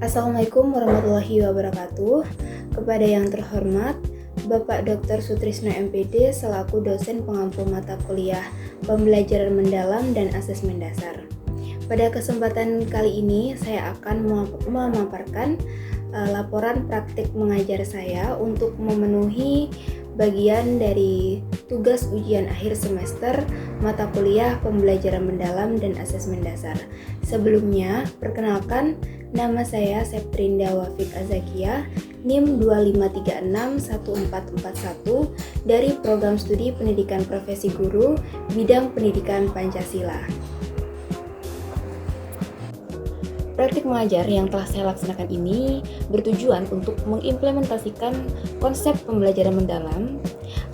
Assalamualaikum warahmatullahi wabarakatuh. Kepada yang terhormat Bapak Dr. Sutrisno MPD selaku dosen pengampu mata kuliah pembelajaran mendalam dan asesmen dasar. Pada kesempatan kali ini saya akan memaparkan laporan praktik mengajar saya untuk memenuhi bagian dari tugas ujian akhir semester mata kuliah pembelajaran mendalam dan asesmen dasar. Sebelumnya, perkenalkan, nama saya Septrinda Wafik Azakia, NIM 25361441 dari Program Studi Pendidikan Profesi Guru, Bidang Pendidikan Pancasila. Praktik mengajar yang telah saya laksanakan ini bertujuan untuk mengimplementasikan konsep pembelajaran mendalam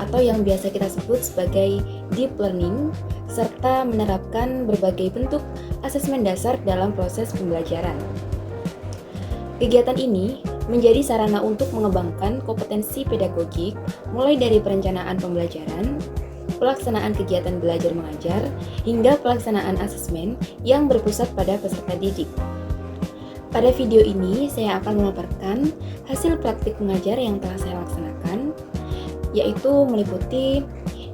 atau yang biasa kita sebut sebagai deep learning, serta menerapkan berbagai bentuk asesmen dasar dalam proses pembelajaran. Kegiatan ini menjadi sarana untuk mengembangkan kompetensi pedagogik mulai dari perencanaan pembelajaran, pelaksanaan kegiatan belajar mengajar, hingga pelaksanaan asesmen yang berpusat pada peserta didik. Pada video ini, saya akan memaparkan hasil praktik mengajar yang telah saya laksanakan, yaitu meliputi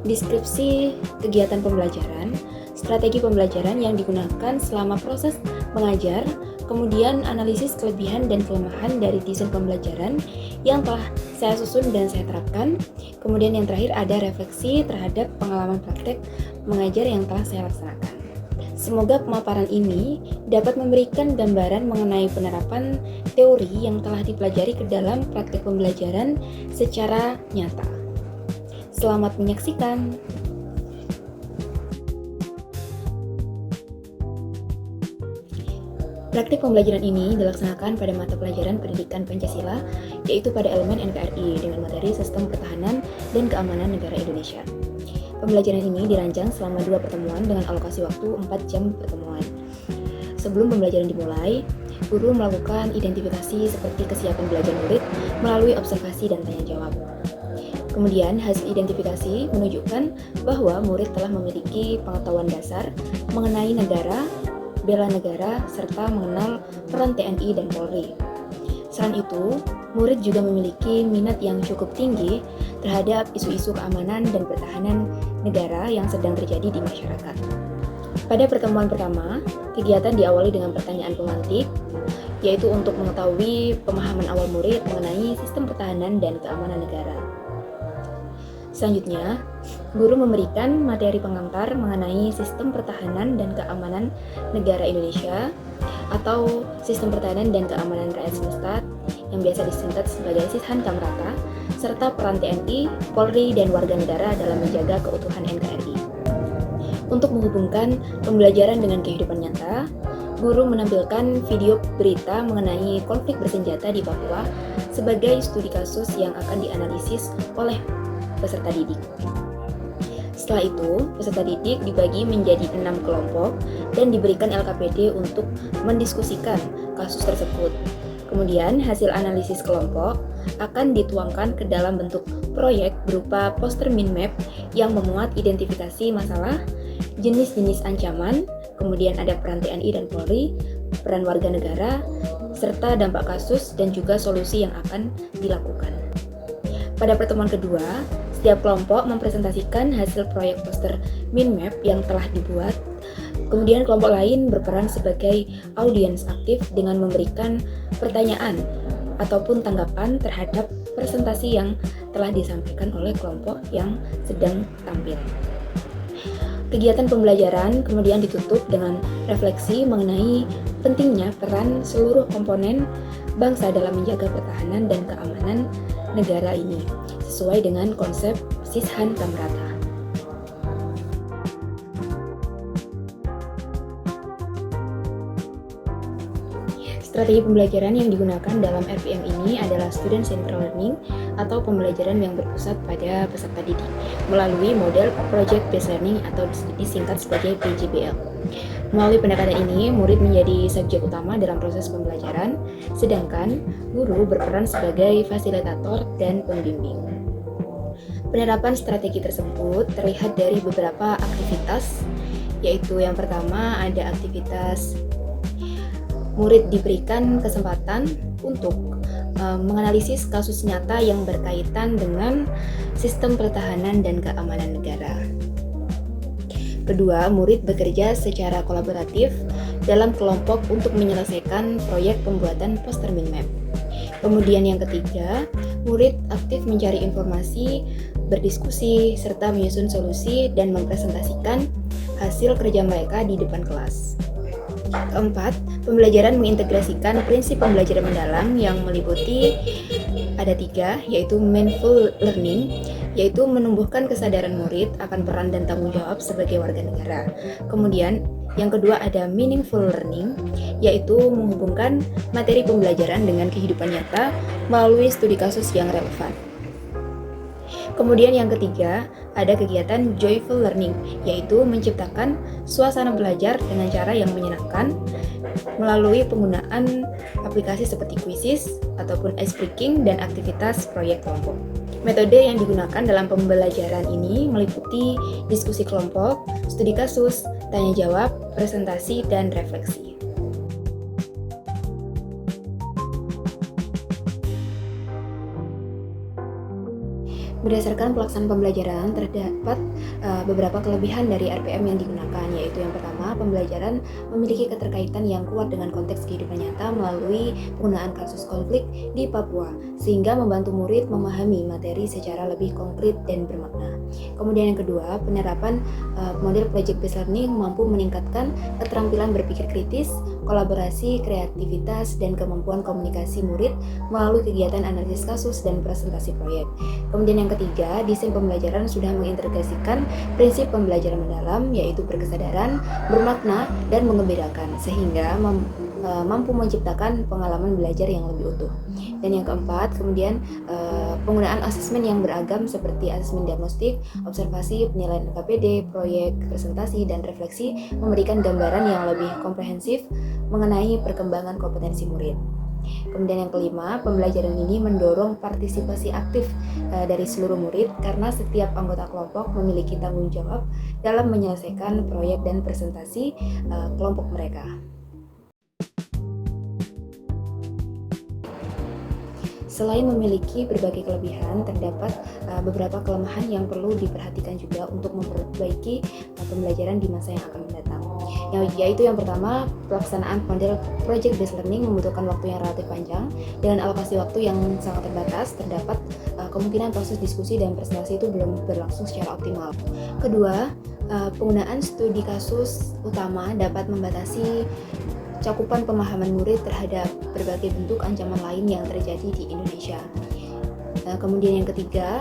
deskripsi kegiatan pembelajaran, strategi pembelajaran yang digunakan selama proses mengajar, kemudian analisis kelebihan dan kelemahan dari desain pembelajaran yang telah saya susun dan saya terapkan, kemudian yang terakhir ada refleksi terhadap pengalaman praktek mengajar yang telah saya laksanakan. Semoga pemaparan ini dapat memberikan gambaran mengenai penerapan teori yang telah dipelajari ke dalam praktik pembelajaran secara nyata. Selamat menyaksikan. Praktik pembelajaran ini dilaksanakan pada mata pelajaran Pendidikan Pancasila, yaitu pada elemen NKRI dengan materi Sistem Pertahanan dan Keamanan Negara Indonesia. Pembelajaran ini dirancang selama 2 pertemuan dengan alokasi waktu 4 jam pertemuan. Sebelum pembelajaran dimulai, guru melakukan identifikasi seperti kesiapan belajar murid melalui observasi dan tanya jawab. Kemudian hasil identifikasi menunjukkan bahwa murid telah memiliki pengetahuan dasar mengenai negara, bela negara, serta mengenal peran TNI dan Polri. Selain itu, murid juga memiliki minat yang cukup tinggi terhadap isu-isu keamanan dan pertahanan negara yang sedang terjadi di masyarakat. Pada pertemuan pertama, kegiatan diawali dengan pertanyaan pemantik, yaitu untuk mengetahui pemahaman awal murid mengenai sistem pertahanan dan keamanan negara. Selanjutnya, guru memberikan materi pengantar mengenai sistem pertahanan dan keamanan negara Indonesia atau sistem pertahanan dan keamanan rakyat semesta yang biasa disingkat sebagai Sishan Kamrata, serta peran TNI, Polri, dan warga negara dalam menjaga keutuhan NKRI. Untuk menghubungkan pembelajaran dengan kehidupan nyata, guru menampilkan video berita mengenai konflik bersenjata di Papua sebagai studi kasus yang akan dianalisis oleh peserta didik. Setelah itu, peserta didik dibagi menjadi 6 kelompok dan diberikan LKPD untuk mendiskusikan kasus tersebut. Kemudian, hasil analisis kelompok akan dituangkan ke dalam bentuk proyek berupa poster mind map yang memuat identifikasi masalah, jenis-jenis ancaman, kemudian ada peran TNI dan Polri, peran warga negara, serta dampak kasus dan juga solusi yang akan dilakukan. Pada pertemuan kedua, setiap kelompok mempresentasikan hasil proyek poster mind map yang telah dibuat. Kemudian kelompok lain berperan sebagai audiens aktif dengan memberikan pertanyaan ataupun tanggapan terhadap presentasi yang telah disampaikan oleh kelompok yang sedang tampil. Kegiatan pembelajaran kemudian ditutup dengan refleksi mengenai pentingnya peran seluruh komponen bangsa dalam menjaga pertahanan dan keamanan negara ini sesuai dengan konsep Sishan Kamrata. Strategi pembelajaran yang digunakan dalam RPM ini adalah Student Centered Learning atau pembelajaran yang berpusat pada peserta didik melalui model Project Based Learning atau disingkat sebagai PJBL. Melalui pendekatan ini, murid menjadi subjek utama dalam proses pembelajaran, sedangkan guru berperan sebagai fasilitator dan pembimbing. Penerapan strategi tersebut terlihat dari beberapa aktivitas, yaitu yang pertama ada aktivitas murid diberikan kesempatan untuk menganalisis kasus nyata yang berkaitan dengan sistem pertahanan dan keamanan negara. Kedua, murid bekerja secara kolaboratif dalam kelompok untuk menyelesaikan proyek pembuatan poster minmap. Kemudian yang ketiga, murid aktif mencari informasi, berdiskusi, serta menyusun solusi dan mempresentasikan hasil kerja mereka di depan kelas. Keempat, pembelajaran mengintegrasikan prinsip pembelajaran mendalam yang meliputi ada 3, yaitu mindful learning, yaitu menumbuhkan kesadaran murid akan peran dan tanggung jawab sebagai warga negara. Kemudian, yang kedua ada meaningful learning, yaitu menghubungkan materi pembelajaran dengan kehidupan nyata melalui studi kasus yang relevan. Kemudian yang ketiga, ada kegiatan joyful learning, yaitu menciptakan suasana belajar dengan cara yang menyenangkan melalui penggunaan aplikasi seperti quizzes ataupun ice breaking dan aktivitas proyek kelompok. Metode yang digunakan dalam pembelajaran ini meliputi diskusi kelompok, studi kasus, tanya jawab, presentasi, dan refleksi. Berdasarkan pelaksanaan pembelajaran, terdapat beberapa kelebihan dari RPM yang digunakan, yaitu yang pertama, pembelajaran memiliki keterkaitan yang kuat dengan konteks kehidupan nyata melalui penggunaan kasus konflik di Papua, sehingga membantu murid memahami materi secara lebih konkret dan bermakna. Kemudian yang kedua, penerapan model project-based learning mampu meningkatkan keterampilan berpikir kritis, kolaborasi, kreativitas, dan kemampuan komunikasi murid melalui kegiatan analisis kasus dan presentasi proyek. Kemudian yang ketiga, desain pembelajaran sudah mengintegrasikan prinsip pembelajaran mendalam, yaitu berkesadaran, bermakna, dan mengembirakan, sehingga mampu menciptakan pengalaman belajar yang lebih utuh. Dan yang keempat, kemudian penggunaan asesmen yang beragam seperti asesmen diagnostik, observasi, penilaian LKPD, proyek, presentasi, dan refleksi memberikan gambaran yang lebih komprehensif mengenai perkembangan kompetensi murid. Kemudian yang kelima, pembelajaran ini mendorong partisipasi aktif dari seluruh murid karena setiap anggota kelompok memiliki tanggung jawab dalam menyelesaikan proyek dan presentasi kelompok mereka. Selain memiliki berbagai kelebihan, terdapat beberapa kelemahan yang perlu diperhatikan juga untuk memperbaiki pembelajaran di masa yang akan mendatang. Yaitu yang pertama, pelaksanaan model project-based learning membutuhkan waktu yang relatif panjang. Dengan alokasi waktu yang sangat terbatas, terdapat kemungkinan proses diskusi dan presentasi itu belum berlangsung secara optimal. Kedua, penggunaan studi kasus utama dapat membatasi cakupan pemahaman murid terhadap berbagai bentuk ancaman lain yang terjadi di Indonesia. Kemudian yang ketiga,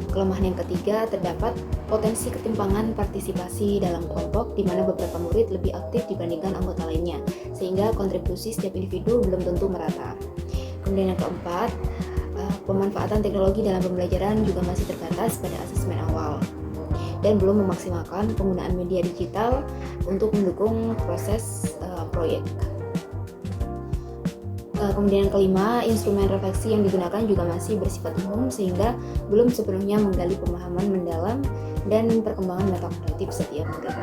kelemahan yang ketiga, terdapat potensi ketimpangan partisipasi dalam kelompok di mana beberapa murid lebih aktif dibandingkan anggota lainnya, sehingga kontribusi setiap individu belum tentu merata. Kemudian yang keempat, pemanfaatan teknologi dalam pembelajaran juga masih terbatas pada asesmen awal dan belum memaksimalkan penggunaan media digital untuk mendukung proses proyek. Kemudian yang kelima, instrumen refleksi yang digunakan juga masih bersifat umum sehingga belum sepenuhnya menggali pemahaman mendalam dan perkembangan metakognitif setiap murid.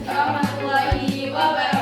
Warahmatullahi wabarakatuh.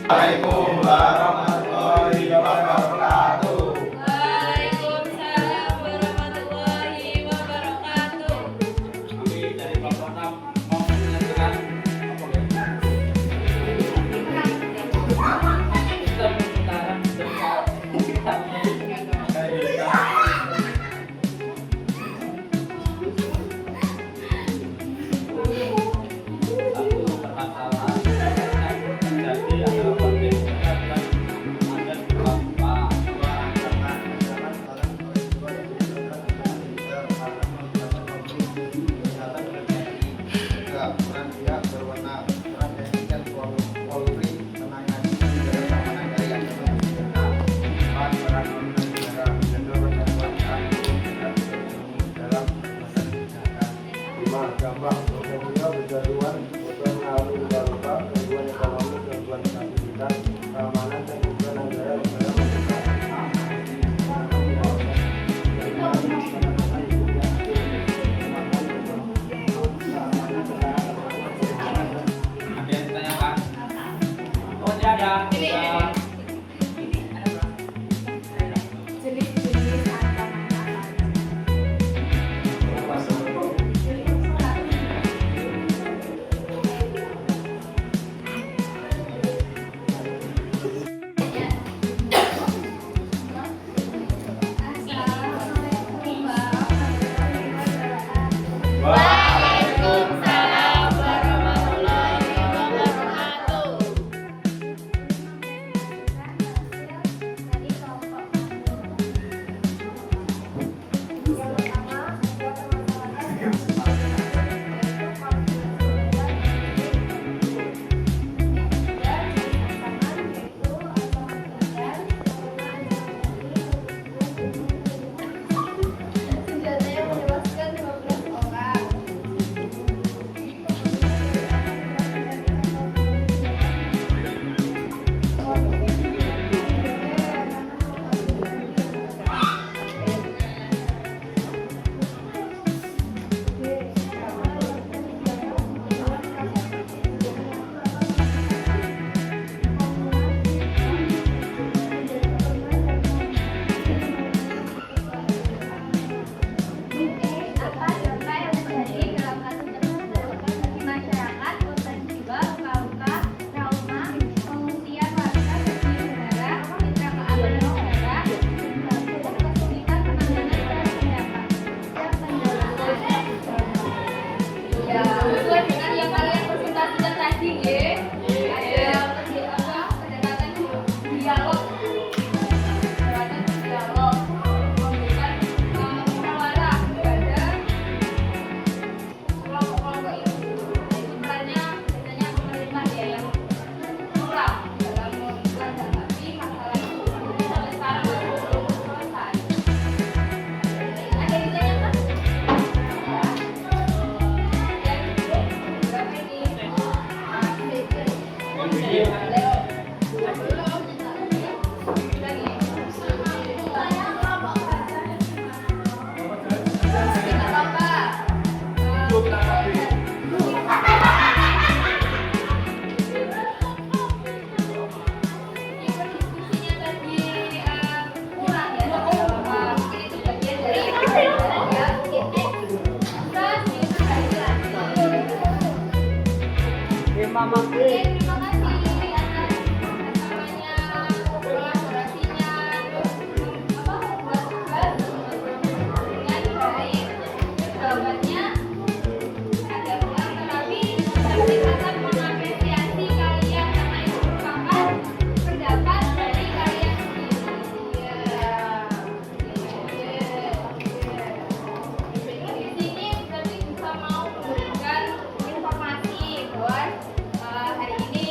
Waalaikumsalam warahmatullahi wabarakatuh. Waalaikumsalam warahmatullahi wabarakatuh. Kami dari Bapak Nam mau menyampaikan sistem putaran dampak sosial berjauhan, pengaruh luka, gangguan ekonomi, gangguan stabilitas, keamanan, dan juga negara Ada yang ditanyakan? Oh, ada. Jenis-jenis ancaman Waalaikumsalam warahmatullahi wabarakatuh. Senjata yang menewaskan 12 orang. Apa dampak yang terjadi dalam kasus tersebut di masyarakat, korban jiwa, luka-luka, trauma, pengungsian warga, kerugian negara, mitra keamanan negara, kesulitan penanganan dan pendapat. Ya, sesuai dengan yang kalian presentasikan tadi, ya. Ada pendekatan dialog. Memberikan musyawarah kepada kelompok-kelompok itu. Perannya biasanya pemerintah ya yang kurang dalam menghadapi masalah itu. Sampai sekarang masih belum selesai. Ada yang ditanyakan? Berapa ini? Terima kasih atas kerjasamanya, kolaborasinya, membuat tugas dengan baik. Jawabannya ada kurang, tetapi kami sangat mengapresiasi kalian karena itu merupakan pendapat dari kalian sendiri. Di sini kami bisa mau memberikan informasi bahwa hari ini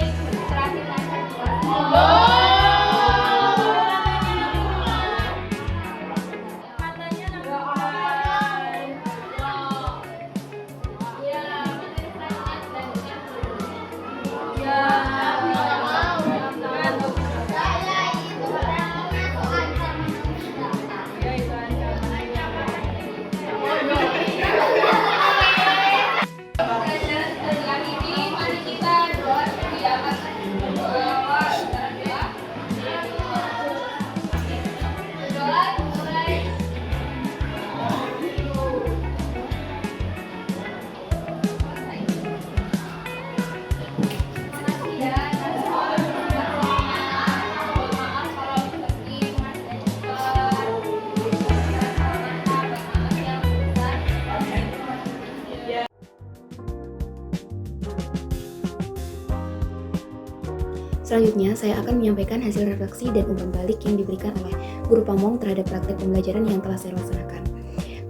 Selanjutnya, saya akan menyampaikan hasil refleksi dan umpan balik yang diberikan oleh Guru Pamong terhadap praktek pembelajaran yang telah saya laksanakan.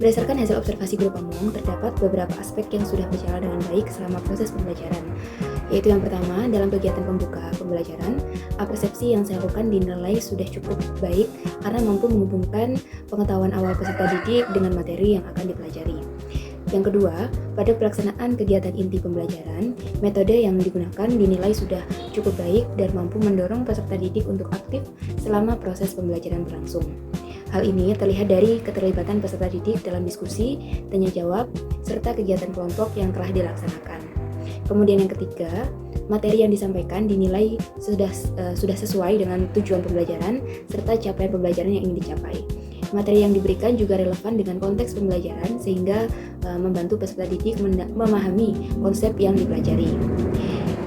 Berdasarkan hasil observasi Guru Pamong, terdapat beberapa aspek yang sudah berjalan dengan baik selama proses pembelajaran, yaitu yang pertama, dalam kegiatan pembuka pembelajaran, persepsi yang saya lakukan dinilai sudah cukup baik karena mampu menghubungkan pengetahuan awal peserta didik dengan materi yang akan dipelajari. Yang kedua, pada pelaksanaan kegiatan inti pembelajaran, metode yang digunakan dinilai sudah cukup baik dan mampu mendorong peserta didik untuk aktif selama proses pembelajaran berlangsung. Hal ini terlihat dari keterlibatan peserta didik dalam diskusi, tanya jawab, serta kegiatan kelompok yang telah dilaksanakan. Kemudian yang ketiga, materi yang disampaikan dinilai sudah sesuai dengan tujuan pembelajaran serta capaian pembelajaran yang ingin dicapai. Materi yang diberikan juga relevan dengan konteks pembelajaran sehingga membantu peserta didik memahami konsep yang dipelajari.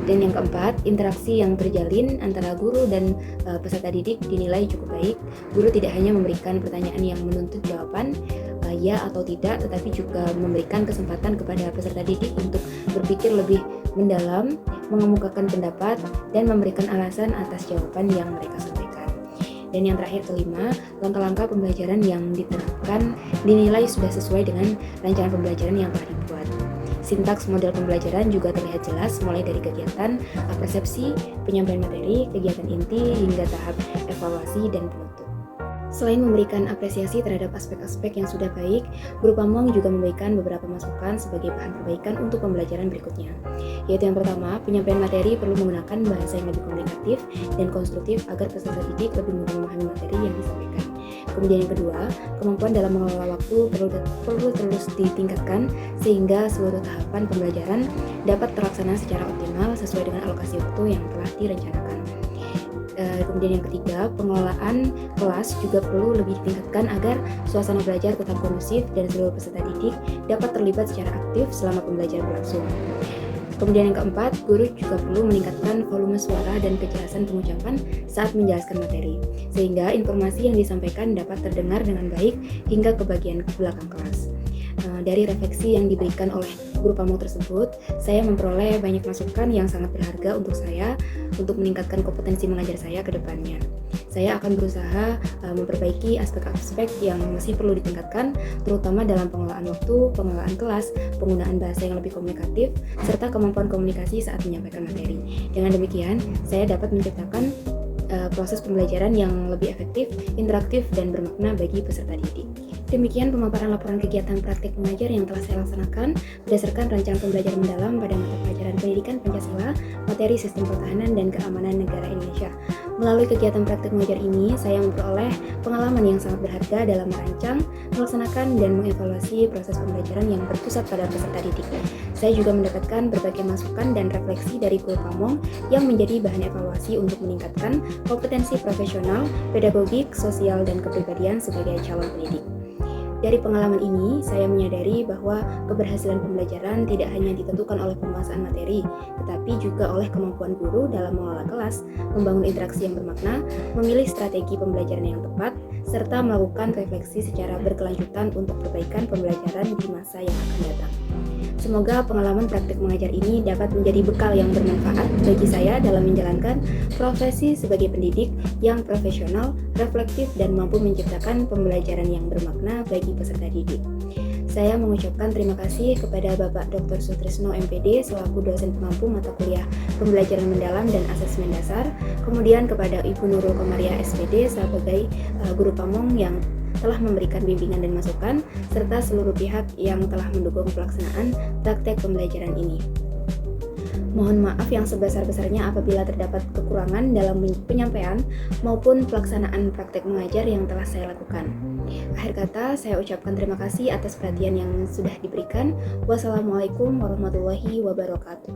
Dan yang keempat, interaksi yang terjalin antara guru dan peserta didik dinilai cukup baik. Guru tidak hanya memberikan pertanyaan yang menuntut jawaban ya atau tidak, tetapi juga memberikan kesempatan kepada peserta didik untuk berpikir lebih mendalam, mengemukakan pendapat, dan memberikan alasan atas jawaban yang mereka sampaikan. Dan yang terakhir kelima, langkah-langkah pembelajaran yang diterapkan dinilai sudah sesuai dengan rancangan pembelajaran yang telah dibuat. Sintaks model pembelajaran juga terlihat jelas mulai dari kegiatan persepsi, penyampaian materi, kegiatan inti, hingga tahap evaluasi dan penutup. Selain memberikan apresiasi terhadap aspek-aspek yang sudah baik, Guru Pamong juga memberikan beberapa masukan sebagai bahan perbaikan untuk pembelajaran berikutnya. Yaitu yang pertama, penyampaian materi perlu menggunakan bahasa yang lebih komunikatif dan konstruktif agar peserta didik lebih mudah memahami materi yang disampaikan. Kemudian yang kedua, kemampuan dalam mengelola waktu perlu terus ditingkatkan sehingga seluruh tahapan pembelajaran dapat terlaksana secara optimal sesuai dengan alokasi waktu yang telah direncanakan. Kemudian yang ketiga, pengelolaan kelas juga perlu lebih ditingkatkan agar suasana belajar tetap kondusif dan seluruh peserta didik dapat terlibat secara aktif selama pembelajaran berlangsung. Kemudian yang keempat, guru juga perlu meningkatkan volume suara dan kejelasan pengucapan saat menjelaskan materi, sehingga informasi yang disampaikan dapat terdengar dengan baik hingga ke bagian belakang kelas. Dari refleksi yang diberikan oleh Guru Pamong tersebut, saya memperoleh banyak masukan yang sangat berharga untuk saya untuk meningkatkan kompetensi mengajar saya ke depannya. Saya akan berusaha memperbaiki aspek-aspek yang masih perlu ditingkatkan, terutama dalam pengelolaan waktu, pengelolaan kelas, penggunaan bahasa yang lebih komunikatif, serta kemampuan komunikasi saat menyampaikan materi. Dengan demikian, saya dapat menciptakan proses pembelajaran yang lebih efektif, interaktif, dan bermakna bagi peserta didik. Demikian pemaparan laporan kegiatan praktik mengajar yang telah saya laksanakan berdasarkan rancangan pembelajaran mendalam pada mata pelajaran Pendidikan Pancasila, materi Sistem Pertahanan dan Keamanan Negara Indonesia. Melalui kegiatan praktik mengajar ini, saya memperoleh pengalaman yang sangat berharga dalam merancang, melaksanakan, dan mengevaluasi proses pembelajaran yang berpusat pada peserta didik. Saya juga mendapatkan berbagai masukan dan refleksi dari Guru Pamong yang menjadi bahan evaluasi untuk meningkatkan kompetensi profesional, pedagogik, sosial, dan kepribadian sebagai calon pendidik. Dari pengalaman ini, saya menyadari bahwa keberhasilan pembelajaran tidak hanya ditentukan oleh penguasaan materi, tetapi juga oleh kemampuan guru dalam mengelola kelas, membangun interaksi yang bermakna, memilih strategi pembelajaran yang tepat, serta melakukan refleksi secara berkelanjutan untuk perbaikan pembelajaran di masa yang akan datang. Semoga pengalaman praktik mengajar ini dapat menjadi bekal yang bermanfaat bagi saya dalam menjalankan profesi sebagai pendidik yang profesional, reflektif, dan mampu menciptakan pembelajaran yang bermakna bagi peserta didik. Saya mengucapkan terima kasih kepada Bapak Dr. Sutrisno MPD selaku dosen pengampu mata kuliah pembelajaran mendalam dan asesmen dasar, kemudian kepada Ibu Nurul Komaria SPD sebagai Guru Pamong yang telah memberikan bimbingan dan masukan, serta seluruh pihak yang telah mendukung pelaksanaan praktek pembelajaran ini. Mohon maaf yang sebesar-besarnya apabila terdapat kekurangan dalam penyampaian maupun pelaksanaan praktek mengajar yang telah saya lakukan. Akhir kata, saya ucapkan terima kasih atas perhatian yang sudah diberikan. Wassalamualaikum warahmatullahi wabarakatuh.